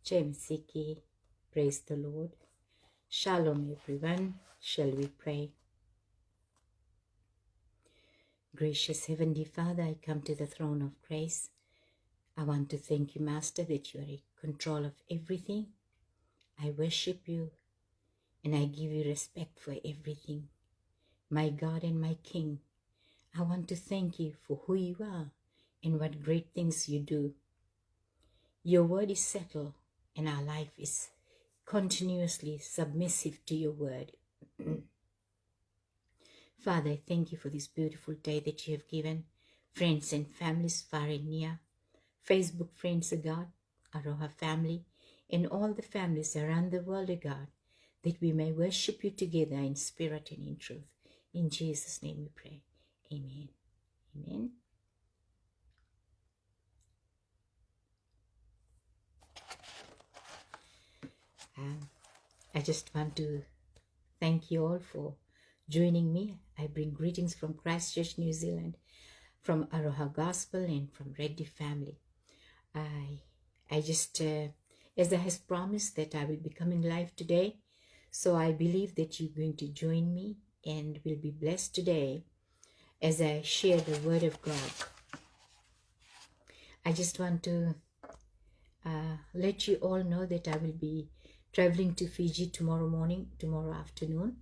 Jai Masiki. Praise the Lord. Shalom everyone. Shall we pray? Gracious Heavenly Father, I come to the throne of grace. I want to thank you, Master, that you are in control of everything. I worship you and I give you respect for everything. My God and my King, I want to thank you for who you are and what great things you do. Your word is settled and our life is continuously submissive to your word. Father, I thank you for this beautiful day that you have given. Friends and families far and near, Facebook friends, O God, Aroha family, and all the families around the world, O God, that we may worship you together in spirit and in truth. In Jesus' name we pray. Amen. Amen. I just want to thank you all for joining me. I bring greetings from Christchurch, New Zealand, from Aroha Gospel and from Reddy family. I just, as I has promised that I will be coming live today, so I believe that you're going to join me and will be blessed today as I share the word of God. I just want to let you all know that I will be traveling to Fiji tomorrow afternoon,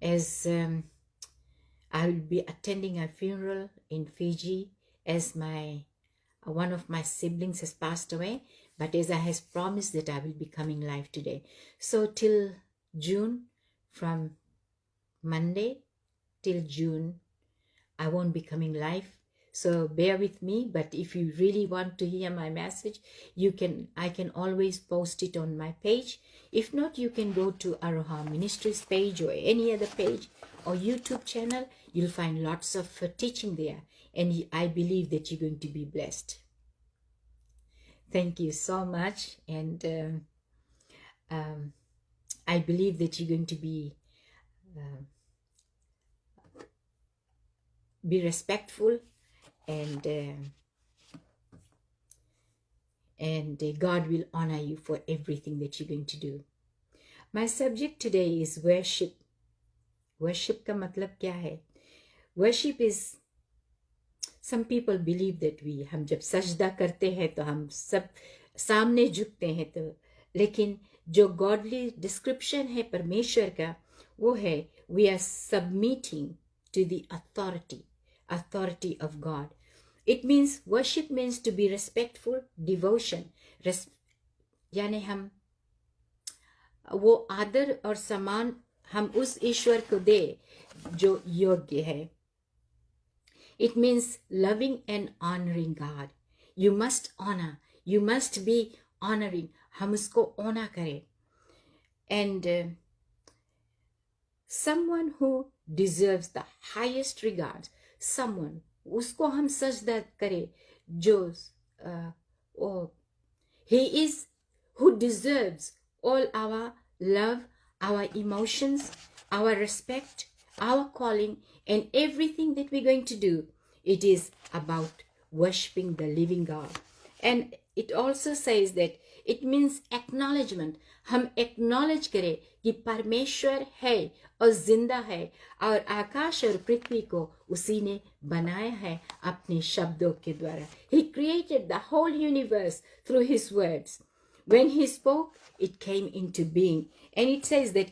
as I will be attending a funeral in Fiji, as one of my siblings has passed away, but as I has promised that I will be coming live today. So till June, from Monday till June, I won't be coming live. So bear with me, but if you really want to hear my message, I can always post it on my page. If not, you can go to Aroha Ministries page or any other page or YouTube channel. You'll find lots of teaching there, and I believe that you're going to be blessed. Thank you so much, and I believe that you're going to be respectful, and God will honor you for everything that you're going to do. My subject today is worship. Worship का मतलब क्या है? Worship is, some people believe that हम जब सजदा करते हैं तो हम सब सामने झुकते हैं, तो लेकिन जो godly description है परमेश्वर का, वो है we are submitting to the authority of God. It means, worship means to be respectful, devotion, यानी हम वो आदर और सम्मान हम उस ईश्वर को दे जो योग्य है. It means loving and honoring God. You must honor. You must be honoring. हम उसको honor करें. And someone who deserves the highest regards, someone उसको हम सजदा करें जो he is who deserves all our love, our emotions, our respect, our calling, and everything that we're going to do. It is about worshiping the living God. And it also says that it means acknowledgement. हम acknowledge करें कि परमेश्वर है और जिंदा है और आकाश और पृथ्वी को उसी ने बनाया है अपने शब्दों के द्वारा. He created the whole universe through his words. When he spoke, it came into being. And it says that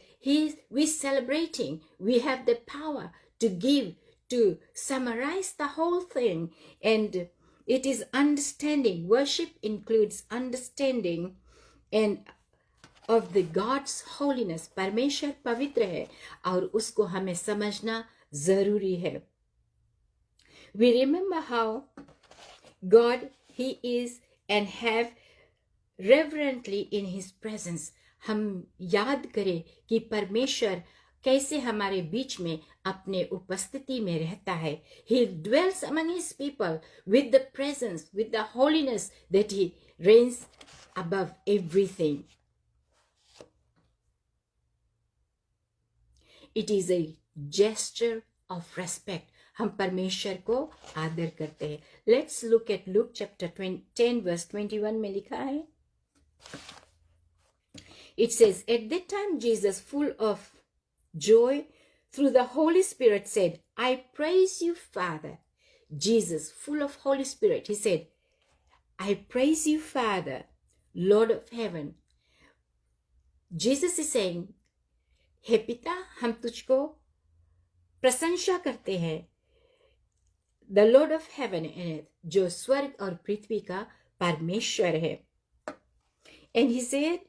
we're celebrating. We have the power to give, to summarize the whole thing. And it is understanding. Worship includes understanding and of the God's holiness. परमेश्वर पवित्र है और उसको हमें समझना जरूरी है. We remember how God, He is, and have reverently in his presence. हम याद करें कि परमेश्वर कैसे हमारे बीच में अपने उपस्थिति में रहता है. He dwells among his people with the presence, with the holiness that he reigns above everything. It is a gesture of respect. हम परमेश्वर को आदर करते हैं. Let's look at Luke chapter 10 verse 21 में लिखा है. It says, at that time Jesus, full of joy through the Holy Spirit, said, I praise you, Father. Jesus, full of Holy Spirit, he said, I praise you, Father, Lord of heaven. Jesus is saying, हे पिता, हम तुझको प्रशंसा करते हैं, the Lord of heaven and earth, जो स्वर्ग और पृथ्वी का परमेश्वर है. And he said,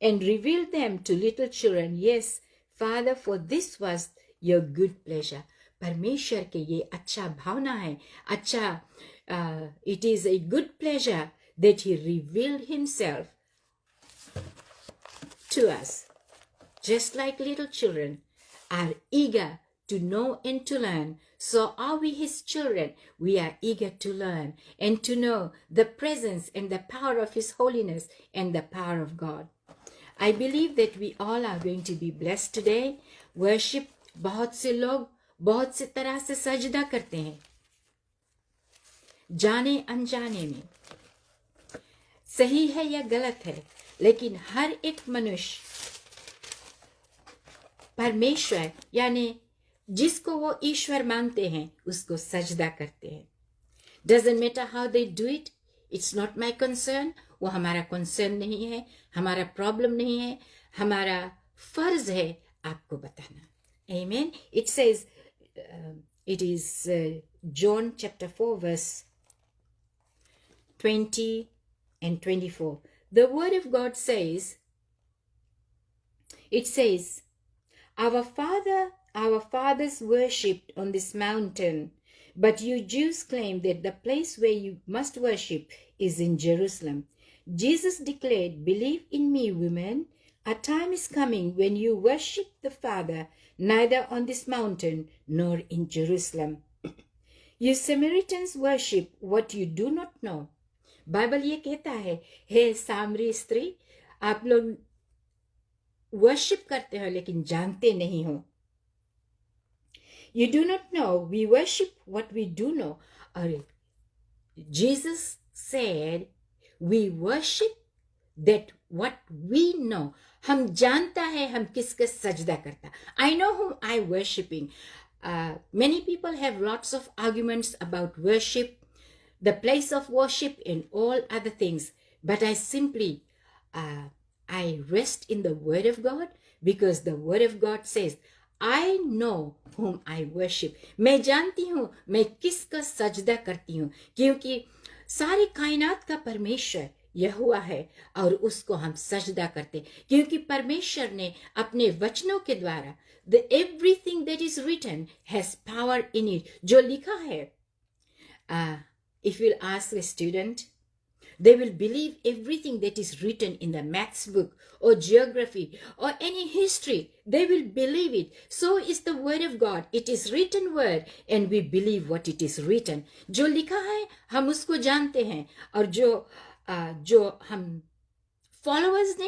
and revealed them to little children. Yes, Father, for this was your good pleasure. परमेश्वर के ये अच्छा भावना है, अच्छा, it is a good pleasure that he revealed himself to us. Just like little children are eager to know and to learn, so are we his children. We are eager to learn and to know the presence and the power of his holiness and the power of God. I believe that we all are going to be blessed today. Worship, बहुत से लोग बहुत से तरह से सजदा करते हैं, जाने अनजाने में. सही है या गलत है, लेकिन हर एक मनुष्य परमेश्वर यानी जिसको वो ईश्वर मानते हैं उसको सजदा करते हैं. Doesn't matter how they do it, it's not my concern. वो हमारा कंसर्न नहीं है, हमारा प्रॉब्लम नहीं है, हमारा फर्ज है आपको बताना. Amen. It says, it is John chapter 4 verse 20 and 24. The word of God says, it says, our fathers worshipped on this mountain, but you Jews claim that the place where you must worship is in Jerusalem. Jesus declared, believe in me, women. A time is coming when you worship the Father neither on this mountain nor in Jerusalem. You Samaritans worship what you do not know. Bible ये कहता है, हे सामरी स्त्री, आप लोग worship करते हो लेकिन जानते नहीं हो. You do not know. We worship what we do know. Or Jesus said, we worship that what we know. हम जानता है हम किसके सजदा करता. I know whom I worshiping. Many people have lots of arguments about worship, the place of worship and all other things. But I simply, I rest in the word of God, because the word of God says, I know whom I worship. मैं जानती हूँ मैं किसका सजदा करती हूँ, क्योंकि सारी कायनात का परमेश्वर यहोवा है और उसको हम सजदा करते, क्योंकि परमेश्वर ने अपने वचनों के द्वारा the everything that is written has power in it. जो लिखा है, if you'll ask a student, they will believe everything that is written in the maths book or geography or any history. They will believe it. So is the word of God. It is written word and we believe what it is written. जो लिखा है हम उसको जानते हैं, और जो हम followers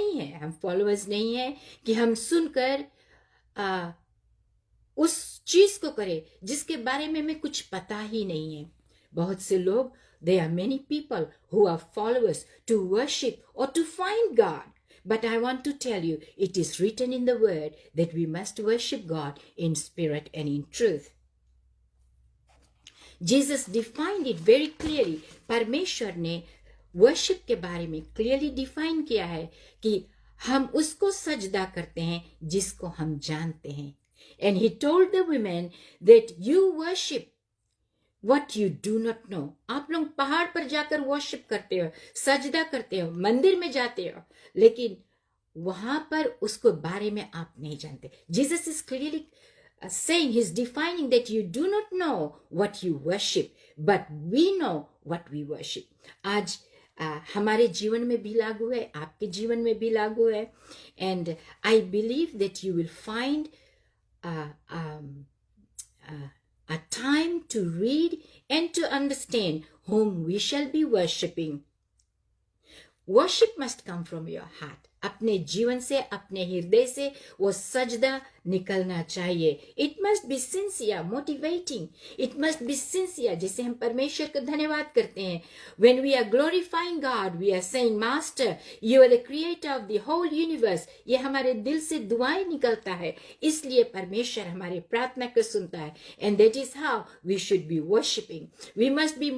नहीं है कि हम सुनकर उस चीज को करें जिसके बारे में हमें कुछ पता ही नहीं है. बहुत से लोग, there are many people who are followers to worship or to find God. But I want to tell you, it is written in the word that we must worship God in spirit and in truth. Jesus defined it very clearly. परमेश्वर ने worship के बारे में clearly define किया है कि हम उसको सजदा करते हैं जिसको हम जानते हैं. And he told the women that you worship what you do not know. आप लोग पहाड़ पर जाकर वर्शिप करते हो, सजदा करते हो, मंदिर में जाते हो, लेकिन वहां पर उसको बारे में आप नहीं जानते. Jesus is clearly saying, he's defining that you do not know what you worship, but we know what we worship. आज हमारे जीवन में भी लागू है, आपके जीवन में भी लागू है. And I believe that you will find a time to read and to understand whom we shall be worshipping. Worship must come from your heart. अपने जीवन से, अपने हृदय से वो सजदा निकलना चाहिए. It must be sincere, motivating. It must be sincere. जैसे हम परमेश्वर को धन्यवाद करते हैं, when we are glorifying God, we are saying master you are the creator of the whole universe. ये हमारे दिल से दुआएं निकलता है, इसलिए परमेश्वर हमारी प्रार्थना को सुनता है. And that is how we should be worshipping. We must be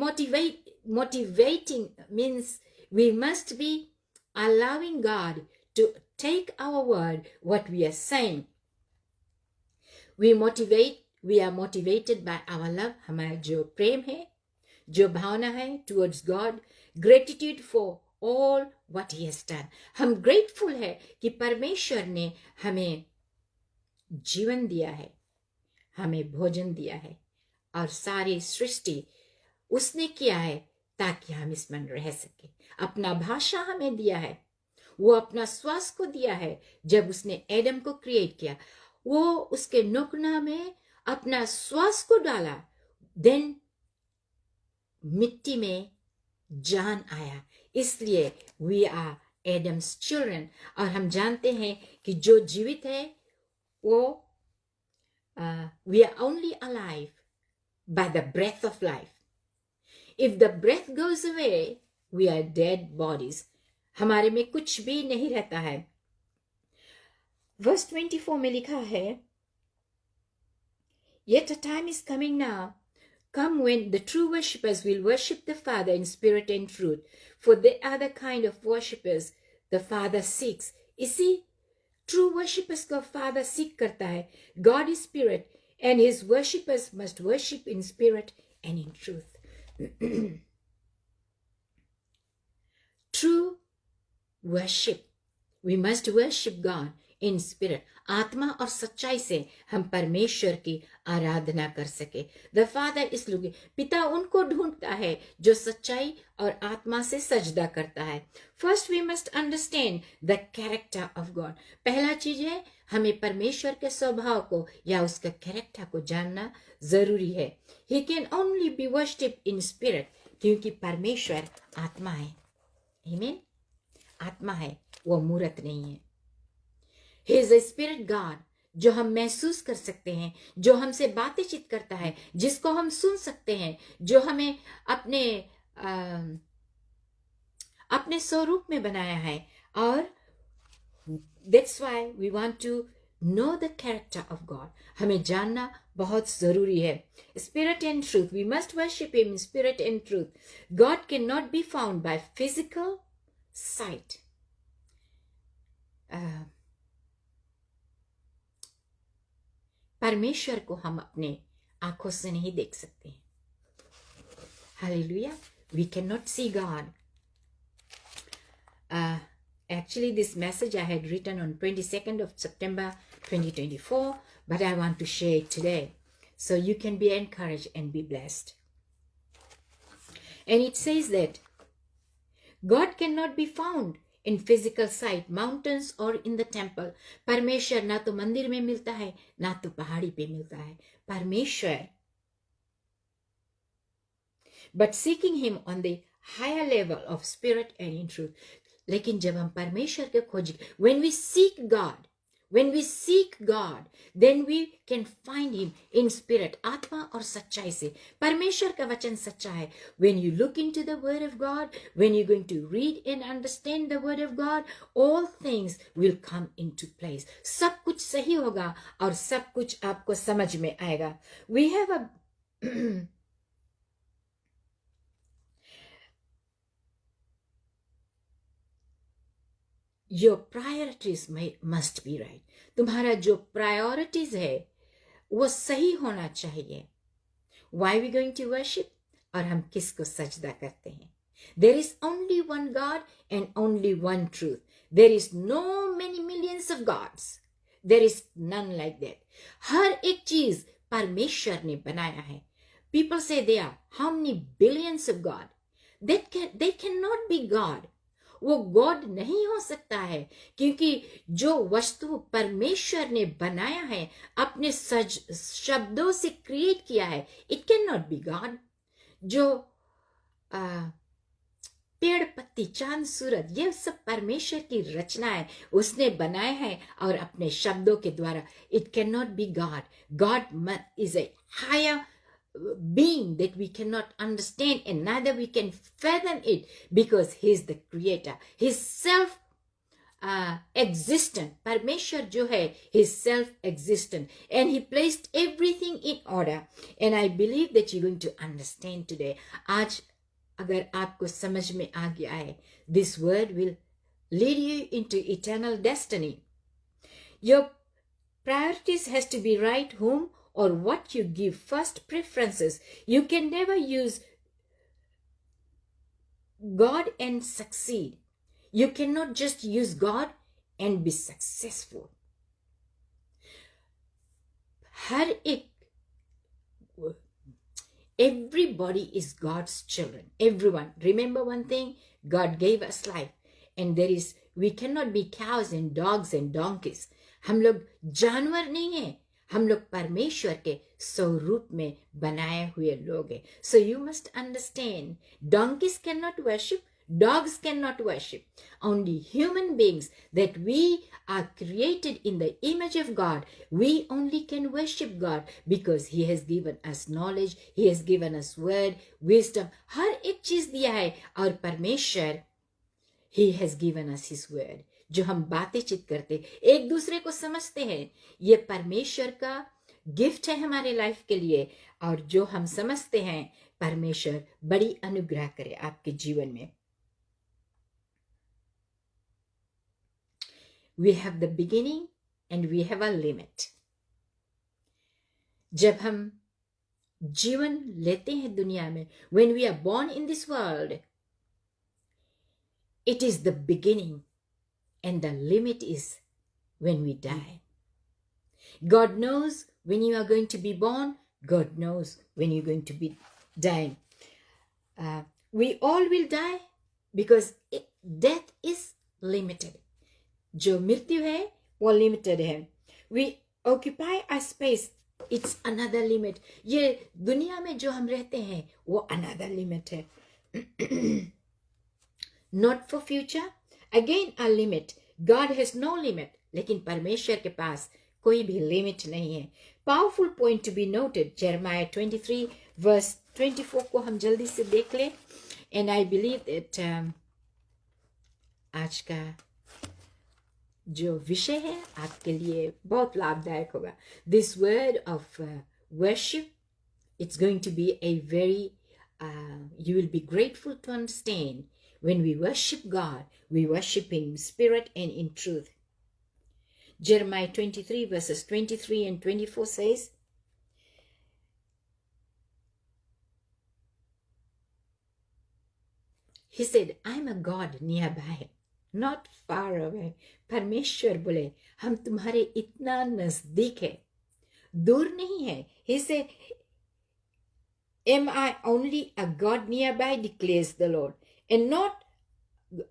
motivating means we must be allowing God to take our word, what we are saying. We are motivated by our love. हमारा जो प्रेम है, जो भावना है towards God, gratitude for all what he has done. हम grateful है कि परमेश्वर ने हमें जीवन दिया है, हमें भोजन दिया है, और सारी सृष्टि उसने किया है ताकि हम इसमें रह सके. अपना भाषा हमें दिया है, वो अपना श्वास को दिया है. जब उसने एडम को क्रिएट किया, वो उसके नोकना में अपना श्वास को डाला, देन मिट्टी में जान आया. इसलिए वी आर एडम्स चिल्ड्रन. और हम जानते हैं कि जो जीवित है वो we are only alive by the breath of life. If the breath goes away, we are dead bodies. हमारे में कुछ भी नहीं रहता है. Verse 24 में लिखा है, Yet a time is coming now, come when the true worshippers will worship the Father in spirit and truth, for they are the kind of worshippers the Father seeks. इसी true worshippers को Father seek करता है. God is spirit, and his worshippers must worship in spirit and in truth. True worship. We must worship God in spirit. आत्मा और सच्चाई से हम परमेश्वर की आराधना कर सके. The Father is looking. पिता उनको ढूंढता है जो सच्चाई और आत्मा से सजदा करता है. First we must understand the character of God. पहला चीज है, हमें परमेश्वर के स्वभाव को या उसका कैरेक्टर को जानना जरूरी है. He can only be worshipped in spirit, क्योंकि परमेश्वर आत्मा है. Amen? आत्मा है, वो मूर्त नहीं है. He is a spirit God, जो हम महसूस कर सकते हैं, जो हमसे बातचीत करता है, जिसको हम सुन सकते हैं, जो हमें अपने स्वरूप में बनाया है. और that's why we want to know the character of God. हमें जानना बहुत जरूरी है. Spirit and truth. We must worship him in spirit and truth. God cannot be found by physical sight. परमेश्वर को हम अपने आंखों से नहीं देख सकते हैं. Hallelujah. We cannot see God. Actually, this message I had written on 22nd of September 2024, but I want to share it today so you can be encouraged and be blessed. And it says that God cannot be found in physical sight, mountains or in the temple. परमेश्वर ना तो मंदिर में मिलता है, ना तो पहाड़ी पे मिलता है. परमेश्वर, but seeking him on the higher level of spirit and in truth. लेकिन जब हम परमेश्वर के खोज, when we seek God, then we can find him in spirit, आत्मा और सच्चाई से. परमेश्वर का वचन सच्चा है. When you look into the word of God, when you're going to read and understand the word of God, all things will come into place. सब कुछ सही होगा और सब कुछ आपको समझ में आएगा. We have a Your priorities must be right. तुम्हारा जो priorities है वो सही होना चाहिए. Why we going to worship? और हम किसको सजदा करते हैं? There is only one God and only one truth. There is no many millions of gods. There is none like that. हर एक चीज परमेश्वर ने बनाया है. People say there are how many billions of God? They cannot be God. वो God नहीं हो सकता है, क्योंकि जो वस्तु परमेश्वर ने बनाया है, अपने शब्दों से क्रिएट किया है, it can not be God. जो पेड़ पत्ती चांद सूरज ये सब परमेश्वर की रचना है, उसने बनाए हैं और अपने शब्दों के द्वारा. It can not be God is a higher being that we cannot understand, and neither we can fathom it, because he is the creator. His self existent. Parmeshwar jo hai, his self existent, and he placed everything in order. And I believe that you're going to understand today. आज अगर आपको समझ में आ गया है, this word will lead you into eternal destiny. Your priorities has to be right, whom or what you give first preferences. You can never use God and succeed. You cannot just use God and be successful. हर एक, everybody is God's children. Everyone. Remember one thing, God gave us life, and we cannot be cows and dogs and donkeys. हम लोग जानवर नहीं हैं, हम लोग परमेश्वर के स्वरूप में बनाए हुए लोग हैं. So you must understand, donkeys cannot worship, dogs cannot worship. Only human beings that we are created in the image of God, we only can worship God, because He has given us knowledge, He has given us word, wisdom. हर एक चीज दिया है, और परमेश्वर, He has given us His word. जो हम बातें चित करते, एक दूसरे को समझते हैं, ये परमेश्वर का गिफ्ट है हमारे लाइफ के लिए. और जो हम समझते हैं, परमेश्वर बड़ी अनुग्रह करे आपके जीवन में. We have the beginning and we have a limit. जब हम जीवन लेते हैं दुनिया में, when we are born in this world, it is the beginning. And the limit is when we die. God knows when you are going to be born. God knows when you're going to be dying. We all will die, because death is limited. जो मृत्यु है वो limited है. We occupy a space. It's another limit. ये दुनिया में जो हम रहते हैं वो another limit है. Not for future. Again a limit. God has no limit. लेकिन परमेश्वर के पास कोई भी लिमिट नहीं है. Powerful point to be noted. Jeremiah 23 verse 24 को हम जल्दी से देख लें. And I believe that आज का जो विषय है आपके लिए बहुत लाभदायक होगा. This word of worship, it's going to be a very, you will be grateful to understand. When we worship God, we worship in spirit and in truth. Jeremiah 23 verses 23 and 24 says, He said, I'm a God nearby, not far away. परमेश्वर बोले, हम तुम्हारे इतना नजदीक है, दूर नहीं है. He said, am I only a God nearby, declares the Lord, and not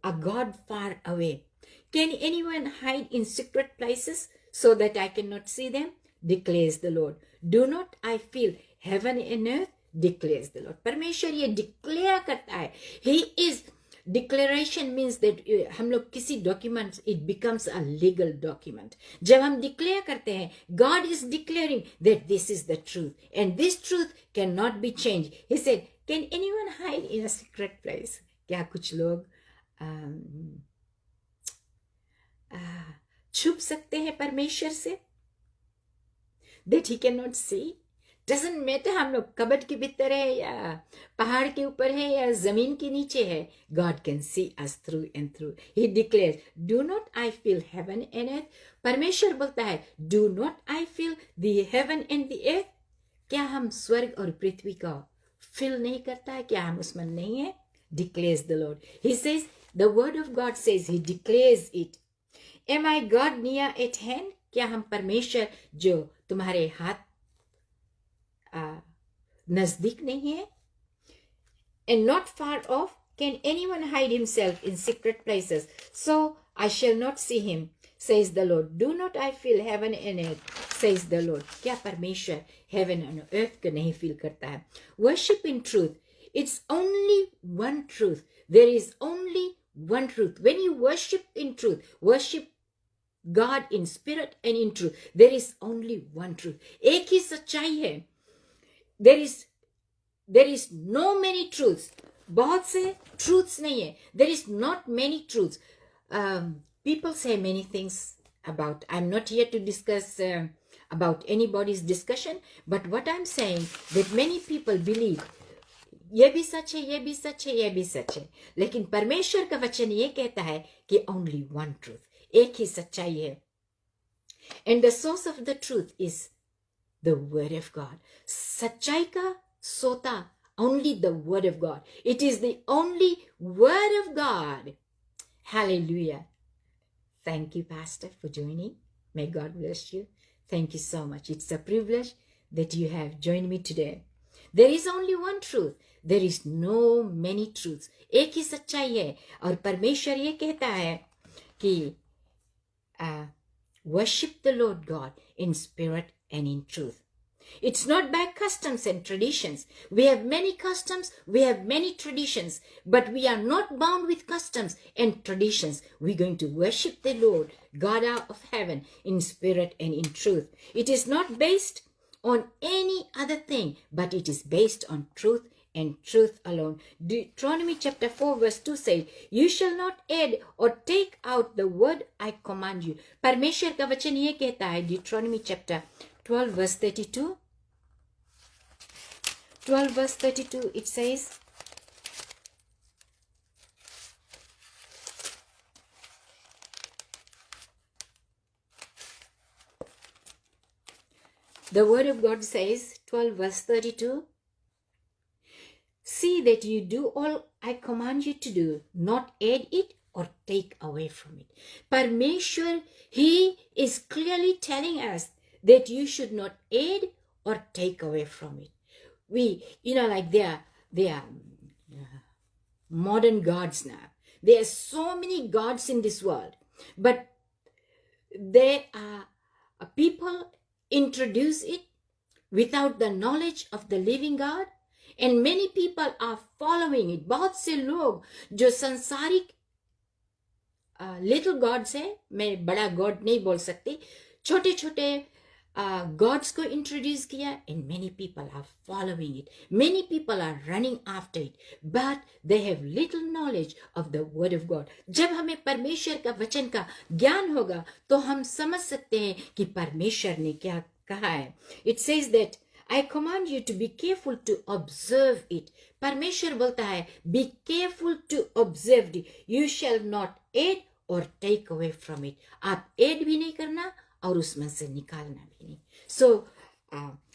a God far away? Can anyone hide in secret places so that I cannot see them? Declares the Lord. Do not I feel heaven and earth? Declares the Lord. परमेश्वर ये declare करता है. He is, declaration means that हम लोग किसी document, it becomes a legal document. जब हम declare करते हैं, God is declaring that this is the truth, and this truth cannot be changed. He said, can anyone hide in a secret place? क्या कुछ लोग छुप सकते हैं परमेश्वर से? That he cannot see. Doesn't matter हम लोग कबट के भीतर है या पहाड़ के ऊपर है या जमीन के नीचे है. God can see us through and through. He declares, do not I feel heaven and earth? परमेश्वर बोलता है, do not I feel the heaven and the earth? क्या हम स्वर्ग और पृथ्वी का फील नहीं करता है? क्या हम उसमें नहीं है? Declares the Lord. He says, the word of God says, he declares it. Am I God near at hand? क्या हम परमेश्वर जो तुम्हारे हाथ नजदीक नहीं है? And not far off. Can anyone hide himself in secret places? So I shall not see him, says the Lord. Do not I feel heaven and earth, says the Lord. क्या परमेश्वर heaven and earth को नहीं feel करता है? Worship in truth. It's only one truth. There is only one truth. When you worship in truth, worship God in spirit and in truth, there is only one truth. एक ही सच्चाई है. There is no many truths. बहुत से truths नहीं है. There is not many truths. People say many things about. I'm not here to discuss about anybody's discussion, but what I'm saying that many people believe ये भी सच है, ये भी सच है, ये भी सच है. लेकिन परमेश्वर का वचन ये कहता है कि only one truth. एक ही सच्चाई है. And the source of the truth is the word of God. सच्चाई का सोता, only the word of God. It is the only word of God. Hallelujah. Thank you, Pastor, for joining. May God bless you. Thank you so much. It's a privilege that you have joined me today. There is only one truth. There is no many truths. एक ही सच्चाई है. और परमेश्वर ये कहता है कि worship the Lord God in spirit and in truth. It's not by customs and traditions. We have many customs, we have many traditions, but we are not bound with customs and traditions. We're going to worship the Lord, God of heaven, in spirit and in truth. It is not based on any other thing, but it is based on truth and truth alone. Deuteronomy chapter 4 verse 2 says, you shall not add or take out the word I command you. परमेश्वर का वचन ये कहता है, Deuteronomy chapter 12 verse 32. 12 verse 32, it says, the word of God says, 12 verse 32, see that you do all I command you to do, not add it or take away from it. Parmeshwar, he is clearly telling us that you should not add or take away from it. We, like they are modern gods now. There are so many gods in this world, but there are people introduce it without the knowledge of the living God, and many people are following it. बहुत से लोग जो संसारिक little gods है, मैं बड़ा God नहीं बोल सकती, छोटे छोटे gods को introduce किया, and many people are following it. Many people are running after it, but they have little knowledge of the word of God. जब हमें परमेश्वर का वचन का ज्ञान होगा तो हम समझ सकते हैं कि परमेश्वर ने क्या कहा है. It says that I command you to be careful to observe it. परमेश्वर बोलता है, be careful to observe it. You shall not add or take away from it. आप add भी नहीं करना और उसमें से निकालना भी नहीं. So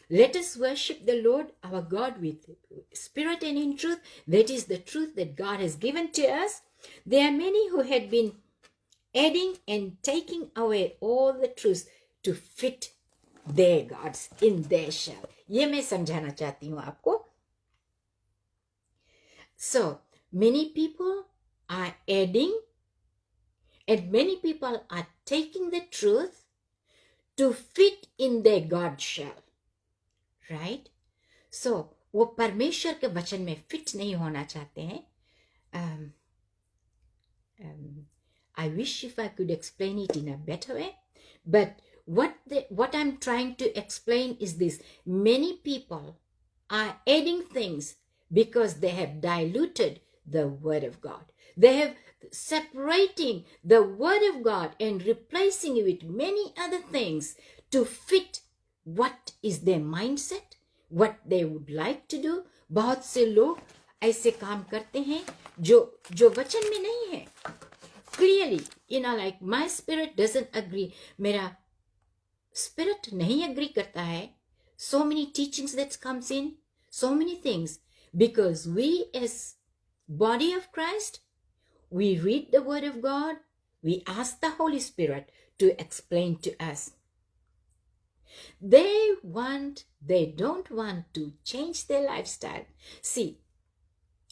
let us worship the Lord our God with spirit and in truth. That is the truth that God has given to us. There are many who had been adding and taking away all the truths to fit their gods in their shell. ये मैं समझाना चाहती हूँ आपको. So many people are adding and many people are taking the truth to fit in their God shell, right? So वो परमेश्वर के वचन में फिट नहीं होना चाहते हैं. I wish if I could explain it in a better way, but what I'm trying to explain is this: many people are adding things because they have diluted the word of God. They have separating the word of God and replacing it with many other things to fit what is their mindset, what they would like to do. बहुत से लोग ऐसे काम करते हैं जो वचन में नहीं है. Clearly, like my spirit doesn't agree. मेरा spirit नहीं agree करता है. So many teachings that comes in, so many things, because we as body of Christ, we read the word of God, we ask the Holy Spirit to explain to us. They don't want to change their lifestyle. See,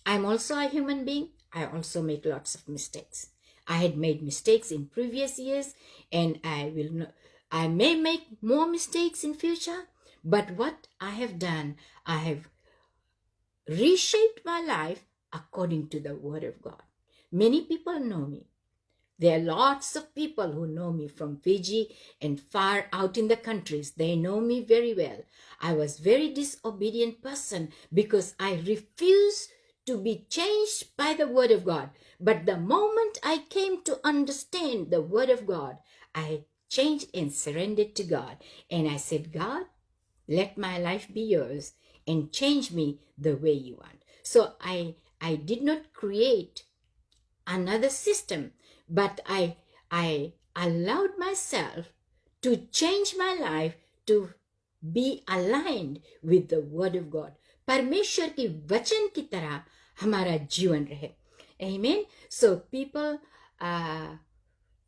I'm also a human being. I also make lots of mistakes. I had made mistakes in previous years, and I may make more mistakes in future, but what I have done, I have reshaped my life according to the Word of God. Many people know me. There are lots of people who know me from Fiji and far out in the countries. They know me very well. I was very disobedient person because I refused to be changed by the Word of God. But the moment I came to understand the Word of God, I changed and surrendered to God. And I said, God, let my life be yours and change me the way you want. So I did not create another system, but I allowed myself to change my life to be aligned with the Word of God. परमेश्वर की वचन की तरह हमारा जीवन रहे. Amen. So people,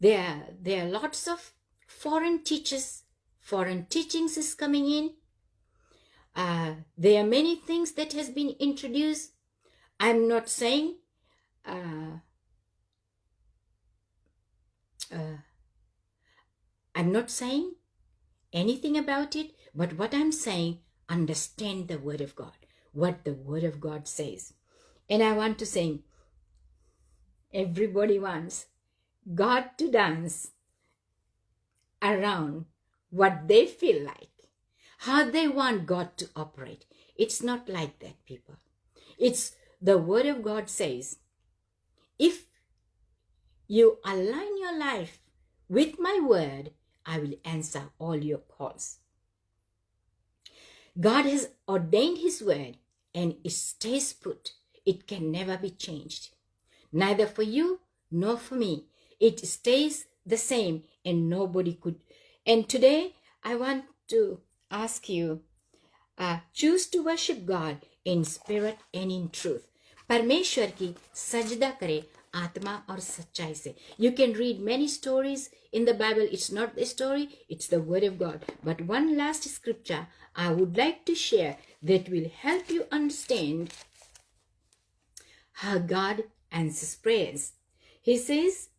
there are lots of foreign teachers, foreign teachings is coming in. There are many things that has been introduced. I'm not saying I'm not saying anything about it, but what I'm saying, understand the Word of God, what the Word of God says. And I want to say, everybody wants God to dance around what they feel like, how they want God to operate. It's not like that, people. It's the Word of God says, if you align your life with my word, I will answer all your calls. God has ordained his word and it stays put. It can never be changed. Neither for you nor for me. It stays the same and nobody could. And today I want to ask you, choose to worship God in spirit and in truth. परमेश्वर की सजदा करे आत्मा और सच्चाई से. You can read many stories in the Bible. It's not the story, it's the Word of God. But one last scripture I would like to share that will help you understand how God answers prayers. He says,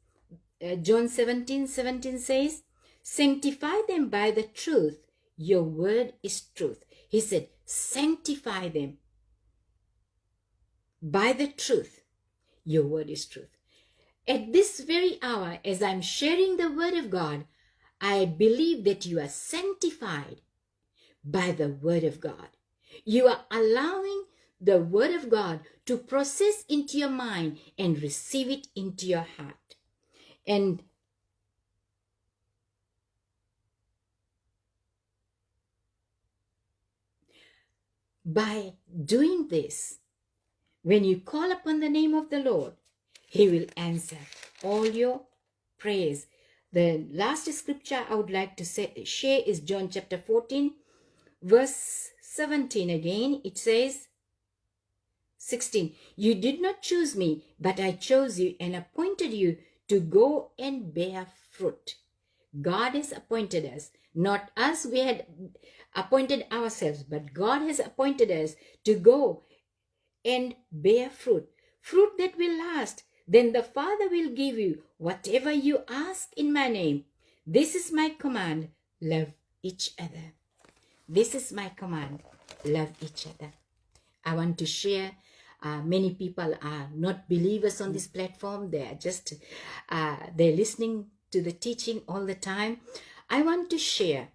John 17:17 says, sanctify them by the truth. Your word is truth. He said, sanctify them by the truth. Your word is truth. At this very hour, as I'm sharing the word of God, I believe that you are sanctified by the word of God. You are allowing the word of God to process into your mind and receive it into your heart. And by doing this, when you call upon the name of the Lord, he will answer all your prayers. The last scripture I would like to share is John chapter 14, verse 17 again. It says, 16, you did not choose me, but I chose you and appointed you to go and bear fruit. God has appointed us, not us, we had appointed ourselves, but God has appointed us to go and bear fruit, fruit that will last. Then the Father will give you whatever you ask in my name. This is my command, love each other. This is my command, love each other. I want to share, many people are not believers on this platform. They are just, they're listening to the teaching all the time. I want to share,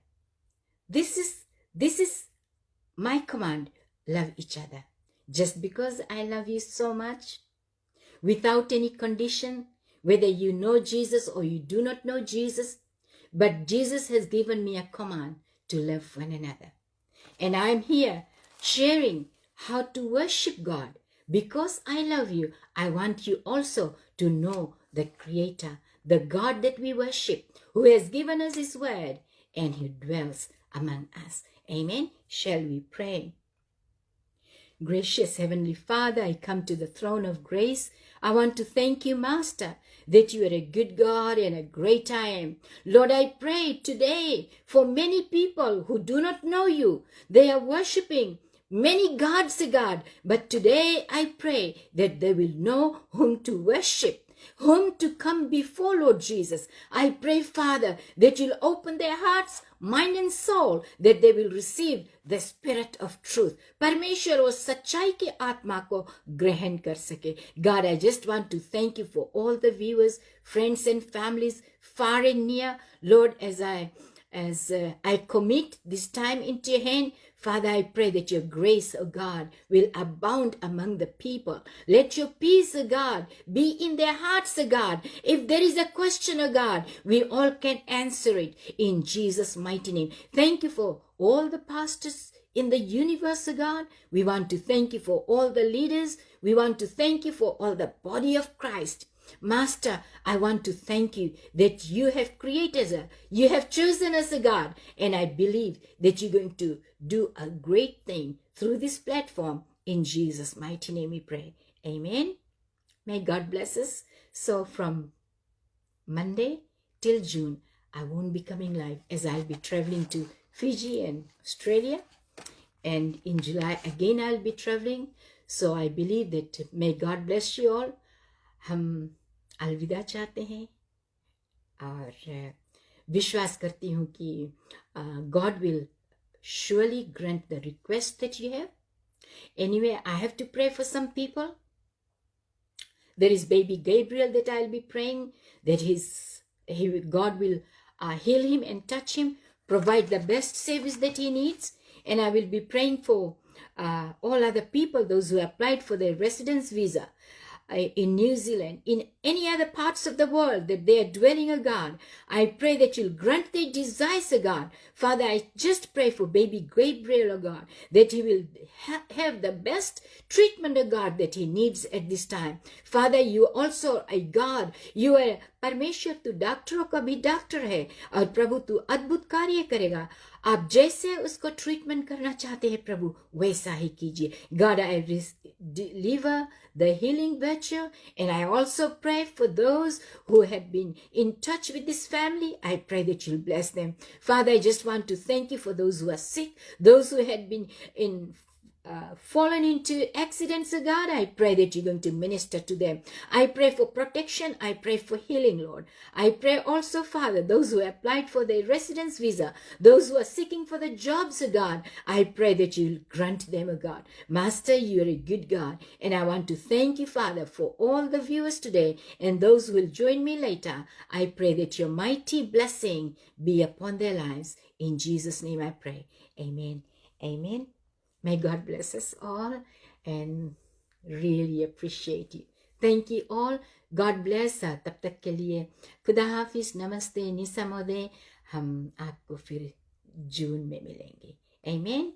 this is my command, love each other. Just because I love you so much, without any condition, whether you know Jesus or you do not know Jesus, but Jesus has given me a command to love one another. And I'm here sharing how to worship God. Because I love you, I want you also to know the Creator, the God that we worship, who has given us his word and who dwells among us. Amen. Shall we pray? Gracious Heavenly Father, I come to the throne of grace. I want to thank you, Master, that you are a good God and a great I am. Lord, I pray today for many people who do not know you. They are worshiping many gods, God, but today I pray that they will know whom to worship. whom to come before Lord Jesus. I pray, Father, that you'll open their hearts, mind and soul, that they will receive the spirit of truth. परमेश्वर वो सच्चाई के आत्मा को ग्रहण कर सके. God, I just want to thank you for all the viewers, friends and families, far and near. Lord, as I commit this time into your hand, Father, I pray that your grace, O God, will abound among the people. Let your peace, O God, be in their hearts, O God. If there is a question, O God, we all can answer it in Jesus' mighty name. Thank you for all the pastors in the universe, O God. We want to thank you for all the leaders. We want to thank you for all the body of Christ. Master, I want to thank you that you have created us, you have chosen us, God, and I believe that you're going to do a great thing through this platform. In Jesus' mighty name we pray. Amen. May God bless us. So from Monday till June, I won't be coming live as I'll be traveling to Fiji and Australia. And in July, again, I'll be traveling. So I believe that may God bless you all. हम अलविदा चाहते हैं और विश्वास करती हूँ कि God will surely grant the request that you have. Anyway, I have to pray for some people. There is baby Gabriel that I'll be praying that God will heal him and touch him, provide the best service that he needs. And I will be praying for all other people, those who applied for their residence visa in New Zealand, in any other parts of the world that they are dwelling, O God. I pray that you'll grant their desires, O God. Father, I just pray for baby Gabriel, O God, that he will have the best treatment, O God, that he needs at this time. Father, you also, a God, you are परमेश्वर तू डॉक्टरों का भी doctor है और प्रभु तू अद्भुत कार्य करेगा. आप जैसे उसको ट्रीटमेंट करना चाहते हैं प्रभु वैसा ही कीजिए. God, I deliver the healing virtue, and I also pray for those who have been in touch with this family. I pray that you'll bless them. Father, I just want to thank you for those who are sick, those who had been fallen into accidents, oh God. I pray that you're going to minister to them. I pray for protection. I pray for healing, Lord. I pray also, Father, those who applied for their residence visa, those who are seeking for the jobs, oh God, I pray that you'll grant them, oh God. Master, you're a good God, and I want to thank you, Father, for all the viewers today and those who will join me later. I pray that your mighty blessing be upon their lives. In Jesus' name I pray. Amen. Amen. May God bless us all and really appreciate you. Thank you all. God bless. तब तक के लिए खुदा हाफिज, नमस्ते, निसमोदे. हम आपको फिर जून में मिलेंगे. Amen.